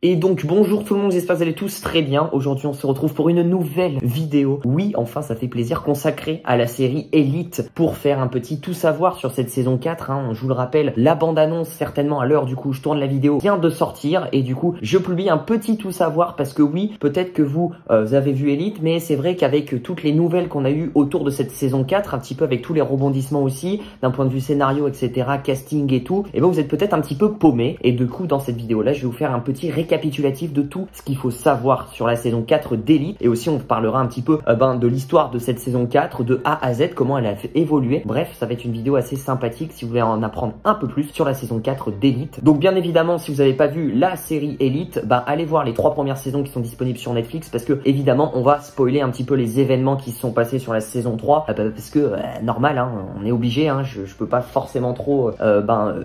Et donc bonjour tout le monde, j'espère que vous allez tous très bien. Aujourd'hui on se retrouve pour une nouvelle vidéo. Oui, enfin ça fait plaisir, consacrée à la série Elite pour faire un petit tout savoir sur cette saison 4. Je vous le rappelle, la bande-annonce certainement à l'heure du coup je tourne la vidéo vient de sortir et du coup je publie un petit tout savoir parce que oui, peut-être que vous avez vu Elite, mais c'est vrai qu'avec toutes les nouvelles qu'on a eues autour de cette saison 4, un petit peu avec tous les rebondissements aussi, d'un point de vue scénario, etc., casting et tout, et ben vous êtes peut-être un petit peu paumé. Et du coup dans cette vidéo là je vais vous faire un petit récapitulatif de tout ce qu'il faut savoir sur la saison 4 d'Elite, et aussi on parlera un petit peu de l'histoire de cette saison 4 de A à Z, comment elle a évolué. Bref, ça va être une vidéo assez sympathique si vous voulez en apprendre un peu plus sur la saison 4 d'Elite. Donc bien évidemment, si vous n'avez pas vu la série Elite, allez voir les 3 premières saisons qui sont disponibles sur Netflix, parce que évidemment on va spoiler un petit peu les événements qui se sont passés sur la saison 3, parce que normal, on est obligé, je peux pas forcément trop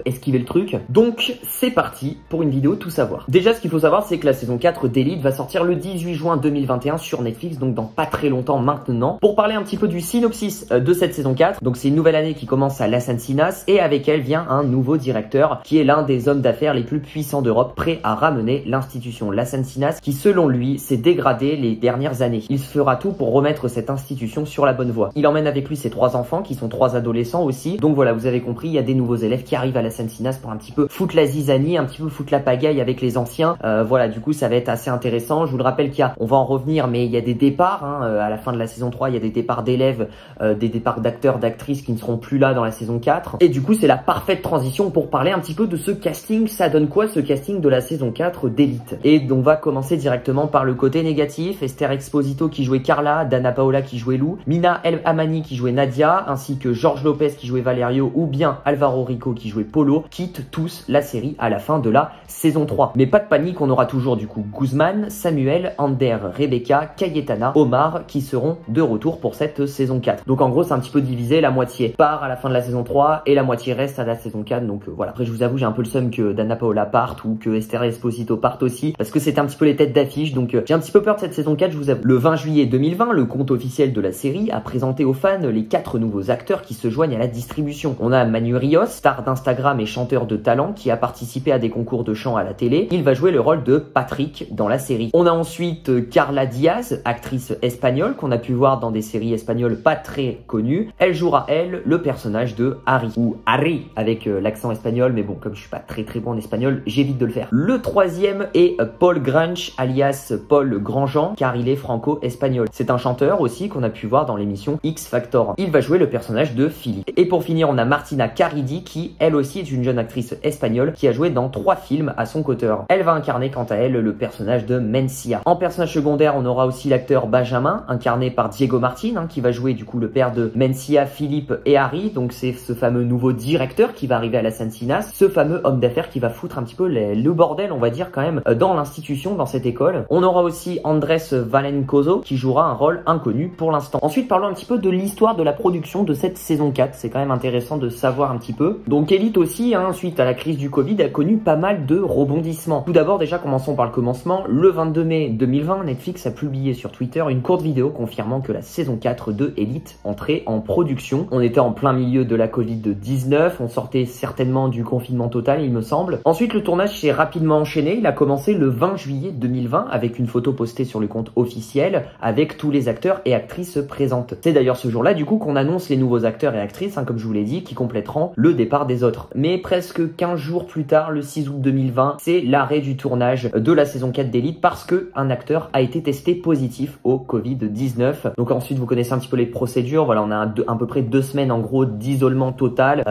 esquiver le truc. Donc c'est parti pour une vidéo tout savoir. Déjà, ce qu'il faut savoir, c'est que la saison 4 d'Elite va sortir le 18 juin 2021 sur Netflix, donc dans pas très longtemps maintenant. Pour parler un petit peu du synopsis de cette saison 4, donc c'est une nouvelle année qui commence à Las Encinas, et avec elle vient un nouveau directeur qui est l'un des hommes d'affaires les plus puissants d'Europe, prêt à ramener l'institution Las Encinas qui selon lui s'est dégradée les dernières années. Il se fera tout pour remettre cette institution sur la bonne voie. Il emmène avec lui ses 3 enfants qui sont 3 adolescents aussi, donc voilà, vous avez compris, il y a des nouveaux élèves qui arrivent à Las Encinas pour un petit peu foutre la zizanie, un petit peu foutre la pagaille avec les anciens. Voilà, du coup ça va être assez intéressant. Je vous le rappelle on va en revenir, mais il y a des départs à la fin de la saison 3, il y a des départs d'élèves, des départs d'acteurs, d'actrices qui ne seront plus là dans la saison 4, et du coup c'est la parfaite transition pour parler un petit peu de ce casting. Ça donne quoi ce casting de la saison 4 d'Elite? Et on va commencer directement par le côté négatif. Esther Exposito qui jouait Carla, Dana Paola qui jouait Lou, Mina El Amani qui jouait Nadia, ainsi que George Lopez qui jouait Valerio, ou bien Alvaro Rico qui jouait Polo, quittent tous la série à la fin de la saison 3. Mais pas de panique, on aura toujours du coup Guzman, Samuel, Ander, Rebecca, Cayetana, Omar qui seront de retour pour cette saison 4. Donc en gros c'est un petit peu divisé, la moitié part à la fin de la saison 3 et la moitié reste à la saison 4. Donc voilà, après je vous avoue j'ai un peu le seum que Dana Paola parte ou que Esther Esposito parte aussi, parce que c'était un petit peu les têtes d'affiche, donc j'ai un petit peu peur de cette saison 4, je vous avoue. Le 20 juillet 2020, le compte officiel de la série a présenté aux fans les 4 nouveaux acteurs qui se joignent à la distribution. On a Manu Rios, star d'Instagram et chanteur de talent qui a participé à des concours de chant à la télé. Il va jouer le rôle de Patrick dans la série. On a ensuite Carla Diaz, actrice espagnole qu'on a pu voir dans des séries espagnoles pas très connues. Elle jouera le personnage de Harry, ou Harry avec l'accent espagnol, mais bon, comme je suis pas très bon en espagnol, j'évite de le faire. Le 3e est Paul Grange, alias Paul Grandjean, car il est franco-espagnol. C'est un chanteur aussi qu'on a pu voir dans l'émission X Factor. Il va jouer le personnage de Philippe. Et pour finir, on a Martina Caridi qui, elle aussi, est une jeune actrice espagnole qui a joué dans 3 films à son côteur. Elle va incarner quant à elle le personnage de Mencia. En personnage secondaire, on aura aussi l'acteur Benjamin, incarné par Diego Martin, qui va jouer du coup le père de Mencia, Philippe et Harry. Donc c'est ce fameux nouveau directeur qui va arriver à Las Encinas, ce fameux homme d'affaires qui va foutre un petit peu le bordel, on va dire quand même, dans l'institution, dans cette école. On aura aussi Andrés Valencoso qui jouera un rôle inconnu pour l'instant. Ensuite, parlons un petit peu de l'histoire de la production de cette saison 4. C'est quand même intéressant de savoir un petit peu. Donc Elite aussi, suite à la crise du Covid, a connu pas mal de rebondissements. Tout d'abord, déjà, commençons par le commencement. Le 22 mai 2020, Netflix a publié sur Twitter une courte vidéo confirmant que la saison 4 de Elite entrait en production. On était en plein milieu de la Covid-19, on sortait certainement du confinement total, il me semble. Ensuite, le tournage s'est rapidement enchaîné. Il a commencé le 20 juillet 2020 avec une photo postée sur le compte officiel avec tous les acteurs et actrices présentes. C'est d'ailleurs ce jour-là, du coup, qu'on annonce les nouveaux acteurs et actrices, comme je vous l'ai dit, qui compléteront le départ des autres. Mais presque 15 jours plus tard, le 6 août 2020, c'est l'arrêt du tournage de la saison 4 d'Elite parce que un acteur a été testé positif au Covid-19. Donc ensuite, vous connaissez un petit peu les procédures. Voilà, on a à peu près 2 semaines en gros d'isolement total.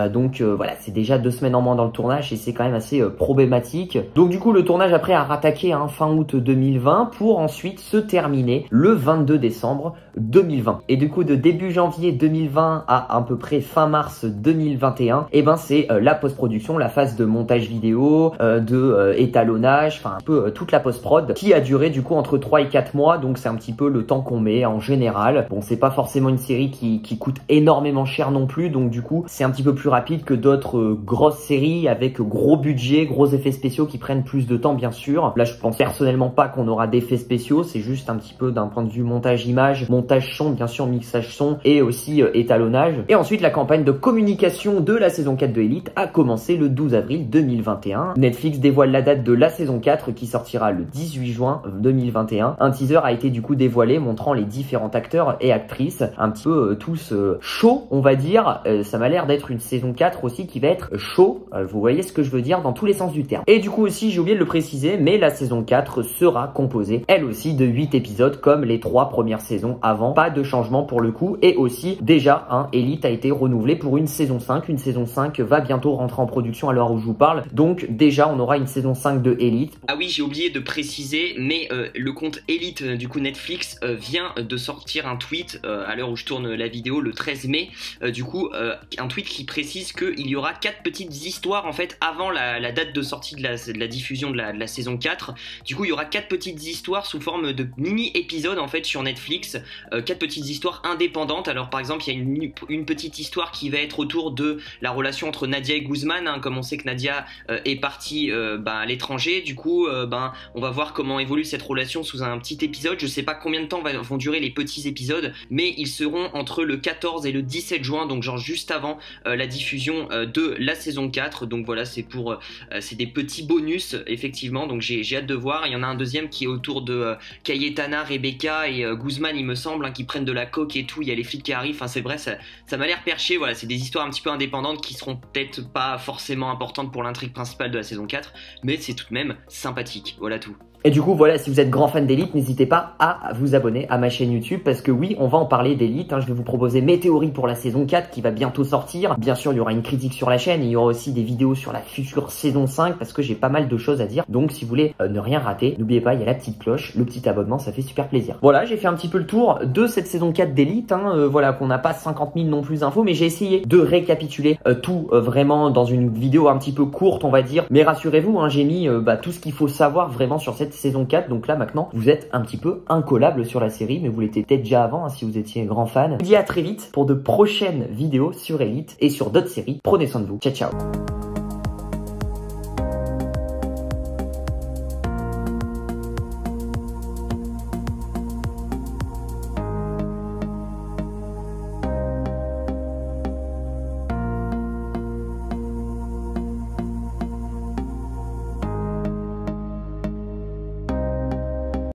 Voilà, c'est déjà 2 semaines en moins dans le tournage et c'est quand même assez problématique. Donc du coup, le tournage après a rattaqué fin août 2020 pour ensuite se terminer le 22 décembre 2020. Et du coup, de début janvier 2020 à peu près fin mars 2021, c'est la post-production, la phase de montage vidéo, de étalonnage, enfin un peu toute la post-prod qui a duré du coup entre 3 et 4 mois. Donc c'est un petit peu le temps qu'on met en général. Bon, c'est pas forcément une série qui coûte énormément cher non plus, donc du coup c'est un petit peu plus rapide que d'autres grosses séries avec gros budget, gros effets spéciaux qui prennent plus de temps bien sûr. Là je pense personnellement pas qu'on aura d'effets spéciaux, c'est juste un petit peu d'un point de vue montage image, montage montage son, bien sûr mixage son et aussi étalonnage. Et ensuite la campagne de communication de la saison 4 de Elite a commencé le 12 avril 2021. Netflix dévoile la date de la saison 4 qui sortira le 18 juin 2021. Un teaser a été du coup dévoilé montrant les différents acteurs et actrices un petit peu tous chauds on va dire. Ça m'a l'air d'être une saison 4 aussi qui va être chaud, vous voyez ce que je veux dire dans tous les sens du terme. Et du coup aussi j'ai oublié de le préciser, mais la saison 4 sera composée elle aussi de 8 épisodes comme les 3 premières saisons avant. Pas de changement pour le coup. Et aussi déjà Elite a été renouvelé pour une saison 5. Une saison 5 va bientôt rentrer en production à l'heure où je vous parle. Donc déjà on aura une saison 5 de Elite. Ah oui, j'ai oublié de préciser, mais le compte Elite du coup Netflix vient de sortir un tweet à l'heure où je tourne la vidéo le 13 mai. Du coup un tweet qui précise qu'il y aura 4 petites histoires en fait avant la date de sortie de la diffusion de la saison 4. Du coup il y aura 4 petites histoires sous forme de mini épisodes en fait sur Netflix. 4 petites histoires indépendantes. Alors par exemple il y a une petite histoire qui va être autour de la relation entre Nadia et Guzman, comme on sait que Nadia est partie à l'étranger. Du coup on va voir comment évolue cette relation sous un petit épisode. Je sais pas combien de temps vont durer les petits épisodes, mais ils seront entre le 14 et le 17 juin, donc genre juste avant la diffusion de la saison 4. Donc voilà, c'est des petits bonus effectivement, donc j'ai hâte de voir. Il y en a un deuxième qui est autour de Cayetana, Rebecca et Guzman il me semble, qui prennent de la coke et tout. Il y a les flics qui arrivent, enfin c'est vrai, ça m'a l'air perché. Voilà, c'est des histoires un petit peu indépendantes qui seront peut-être pas forcément importantes pour l'intrigue principale de la saison 4, mais c'est tout de même sympathique. Voilà tout. Et du coup voilà, si vous êtes grand fan d'Elite, n'hésitez pas à vous abonner à ma chaîne YouTube parce que oui, on va en parler d'Elite. Je vais vous proposer mes théories pour la saison 4 qui va bientôt sortir. Bien sûr, il y aura une critique sur la chaîne et il y aura aussi des vidéos sur la future saison 5 parce que j'ai pas mal de choses à dire. Donc si vous voulez ne rien rater, n'oubliez pas, il y a la petite cloche, le petit abonnement, ça fait super plaisir. Voilà, j'ai fait un petit peu le tour de cette saison 4 d'Elite. Voilà, qu'on n'a pas 50 000 non plus d'infos, mais j'ai essayé de récapituler tout vraiment dans une vidéo un petit peu courte, on va dire. Mais rassurez-vous, j'ai mis tout ce qu'il faut savoir vraiment sur cette saison 4. Donc là maintenant vous êtes un petit peu incollable sur la série, mais vous l'étiez peut-être déjà avant si vous étiez grand fan. Je vous dis à très vite pour de prochaines vidéos sur Elite et sur d'autres séries. Prenez soin de vous. Ciao ciao.